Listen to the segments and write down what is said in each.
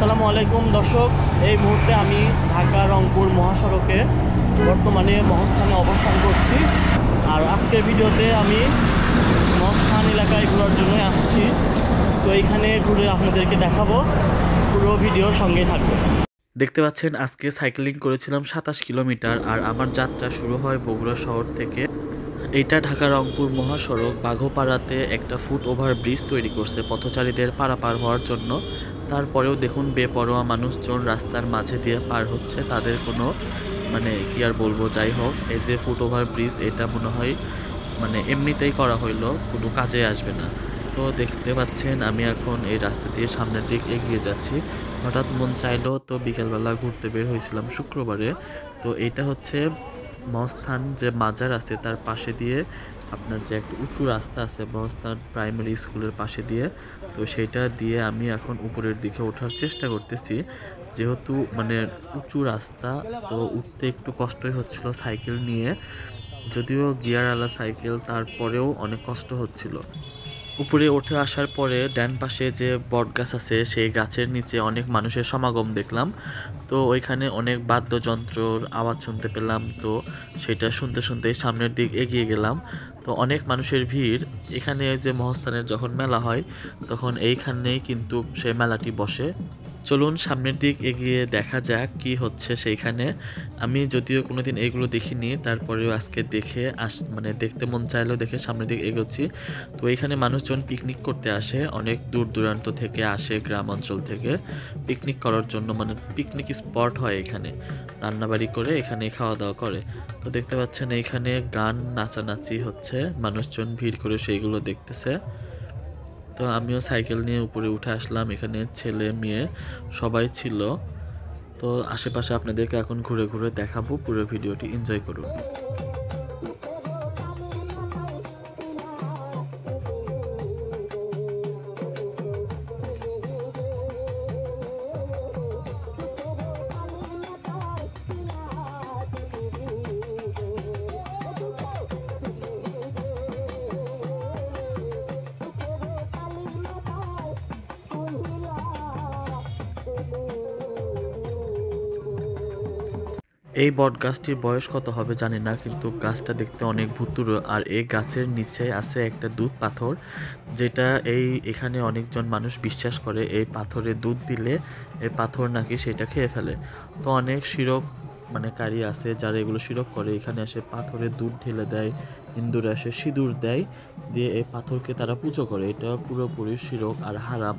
আসসালামু আলাইকুম দর্শক, এই মুহূর্তে আমি ঢাকা রংপুর মহাসড়কে বর্তমানে মহাস্থানে অবস্থান করছি। আর আজকের ভিডিওতে আমি মহাস্থান এলাকায় ঘোরার জন্য আসছি। তো এইখানে ঘুরে আপনাদেরকে দেখাবো, পুরো ভিডিওর সঙ্গেই থাকবে। দেখতে পাচ্ছেন আজকে সাইকেলিং করেছিলাম 27 কিলোমিটার, আর আমার যাত্রা শুরু হয় বগুড়া শহর থেকে। এটা ঢাকা রংপুর মহাসড়ক বাঘোপাড়াতে একটা ফুট ওভার ব্রিজ তৈরি করছে পথচারীদের পারাপার হওয়ার জন্য। তারপরেও দেখুন বেপরোয়া মানুষজন রাস্তার মাঝে দিয়ে পার হচ্ছে, তাদের কোনো কি আর বলবো। যাই হোক, এই যে ফুট ওভার ব্রিজ, এটা মনে হয় এমনিতেই করা হইলো, কোনো কাজে আসবে না। তো দেখতে পাচ্ছেন আমি এখন এই রাস্তা দিয়ে সামনের দিক এগিয়ে যাচ্ছি। হঠাৎ মন চাইলো তো বিকেলবেলা ঘুরতে বের হয়েছিলাম শুক্রবারে। তো এটা হচ্ছে মহাস্থান যে মাজার আছে তার পাশে দিয়ে আপনার যে একটা উঁচু রাস্তা আছে মহাস্থান প্রাইমারি স্কুলের পাশে দিয়ে। তো সেইটা দিয়ে আমি এখন উপরের দিকে ওঠার চেষ্টা করতেছি। যেহেতু উঁচু রাস্তা, তো উঠতে একটু কষ্টই হচ্ছিল সাইকেল নিয়ে, যদিও গিয়ারওয়ালা সাইকেল, তারপরেও অনেক কষ্ট হচ্ছিল। উপরে উঠে আসার পরে ডান পাশে যে বট গাছ আছে সেই গাছের নিচে অনেক মানুষের সমাগম দেখলাম। তো ওইখানে অনেক বাদ্যযন্ত্রর আওয়াজ শুনতে পেলাম। তো সেটা শুনতে শুনতেই সামনের দিক এগিয়ে গেলাম। তো অনেক মানুষের ভিড়। এখানে যে মহাস্থানের যখন মেলা হয় তখন এইখানেই কিন্তু সেই মেলাটি বসে। চলুন সামনের দিক এগিয়ে দেখা যাক কি হচ্ছে সেইখানে। আমি যদিও কোনোদিন এইগুলো দেখিনি, তারপরেও আজকে দেখে দেখতে মন চাইলেও দেখে সামনের দিক এগোচ্ছি। তো এখানে মানুষজন পিকনিক করতে আসে, অনেক দূর দূরান্ত থেকে আসে, গ্রাম অঞ্চল থেকে পিকনিক করার জন্য। পিকনিক স্পট হয় এখানে, রান্নাবাড়ি করে এখানে খাওয়া দাওয়া করে। তো দেখতে পাচ্ছেন এইখানে গান নাচানাচি হচ্ছে, মানুষজন ভিড় করে সেইগুলো দেখতেছে। তো আমিও সাইকেল নিয়ে উপরে উঠে আসলাম, এখানে ছেলে মেয়ে সবাই ছিল। তো আশেপাশে আপনাদেরকে এখন ঘুরে ঘুরে দেখাবো, পুরো ভিডিওটি এনজয় করুন। এই বট গাছটির বয়স কত হবে জানি না, কিন্তু গাছটা দেখতে অনেক ভুতুড়ো। আর এই গাছের নিচে আছে একটা দুধ পাথর, যেটা এখানে অনেকজন মানুষ বিশ্বাস করে এই পাথরে দুধ দিলে এই পাথর নাকি সেটা খেয়ে ফেলে। তো অনেক শিরক কারী আছে যারা এগুলো শিরক করে, এখানে এসে পাথরে দুধ ঢেলে দেয়, হিন্দুরা এসে সিঁদুর দেয়, দিয়ে এই পাথরকে তারা পুজো করে। এটা পুরোপুরি শিরক আর হারাম,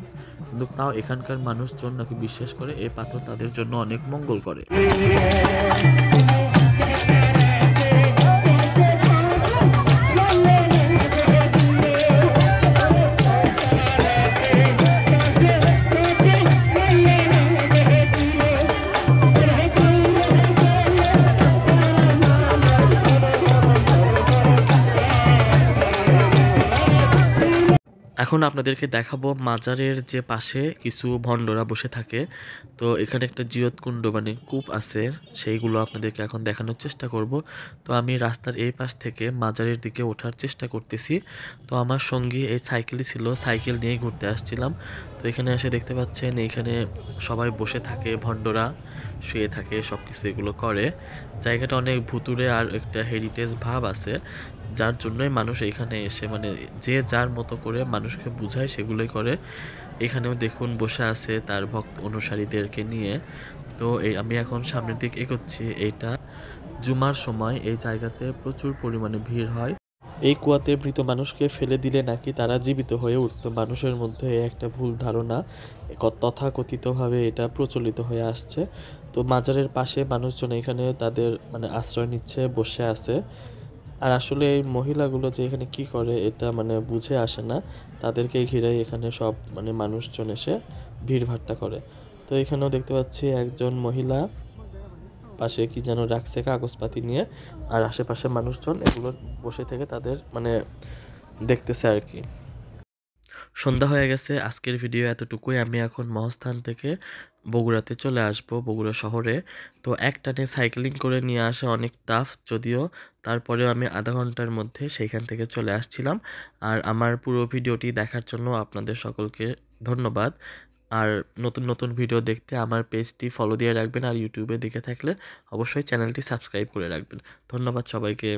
কিন্তু তাও এখানকার মানুষজন নাকি বিশ্বাস করে এই পাথর তাদের জন্য অনেক মঙ্গল করে। এখন আপনাদেরকে দেখাবো মাজারের যে পাশে কিছু ভণ্ডরা বসে থাকে। তো এখানে একটা জিয়তকুণ্ড কূপ আছে, সেইগুলো আপনাদেরকে এখন দেখানোর চেষ্টা করব। তো আমি রাস্তার এই পাশ থেকে মাজারের দিকে ওঠার চেষ্টা করতেছি। তো আমার সঙ্গী এই সাইকেলই ছিল, সাইকেল নিয়ে ঘুরতে আসছিলাম। তো এখানে এসে দেখতে পাচ্ছেন এইখানে সবাই বসে থাকে, ভণ্ডরা শুয়ে থাকে, সব কিছু এগুলো করে। জায়গাটা অনেক ভুতুড়ে আর একটা হেরিটেজ ভাব আছে, যার জন্যই মানুষ এখানে এসে যে যার মতো করে মানুষকে বুঝায় সেগুলোই করে। এখানেও দেখুন বসে আছে তার ভক্ত অনুসারীদেরকে নিয়ে। তো আমি এখন সামনের দিক এগোচ্ছি। এইটা জুমার সময় এই জায়গাতে প্রচুর পরিমাণে ভিড় হয়। এই কুয়াতে মৃত মানুষকে ফেলে দিলে নাকি তারা জীবিত হয়ে উঠতো। মানুষের মধ্যে একটা ভুল ধারণা, তথাকথিতভাবে এটা প্রচলিত হয়ে আসছে। তো মাজারের পাশে মানুষজন এখানে তাদের আশ্রয় নিচ্ছে, বসে আছে। আর আসলে এই মহিলাগুলো যে এখানে কি করে এটা বুঝে আসে না, তাদেরকে ঘিরেই এখানে সব মানুষজন এসে ভিড়ভাট্টা করে। তো এখানেও দেখতে পাচ্ছি একজন মহিলা পাশে কি যেন রাখছে কাগজপাতি নিয়ে, আর আশেপাশে মানুষজন এগুলো বসে থেকে তাদের দেখতেছে আর কি। সন্ধ্যা হয়ে গেছে, আজকের ভিডিও এতটুকুই। আমি এখন মহাস্থান থেকে বগুড়াতে চলে আসব, বগুড়া শহরে। তো একটানে সাইক্লিং করে নিয়ে আসা অনেক টাফ, যদিও তারপরেও আমি আধা ঘন্টার মধ্যে সেইখান থেকে চলে আসছিলাম। আর আমার পুরো ভিডিওটি দেখার জন্য আপনাদের সকলকে ধন্যবাদ। আর নতুন নতুন ভিডিও দেখতে আমার পেজটি ফলো দিয়ে রাখবেন, আর ইউটিউবে দেখে থাকলে অবশ্যই চ্যানেলটি সাবস্ক্রাইব করে রাখবেন। ধন্যবাদ সবাইকে।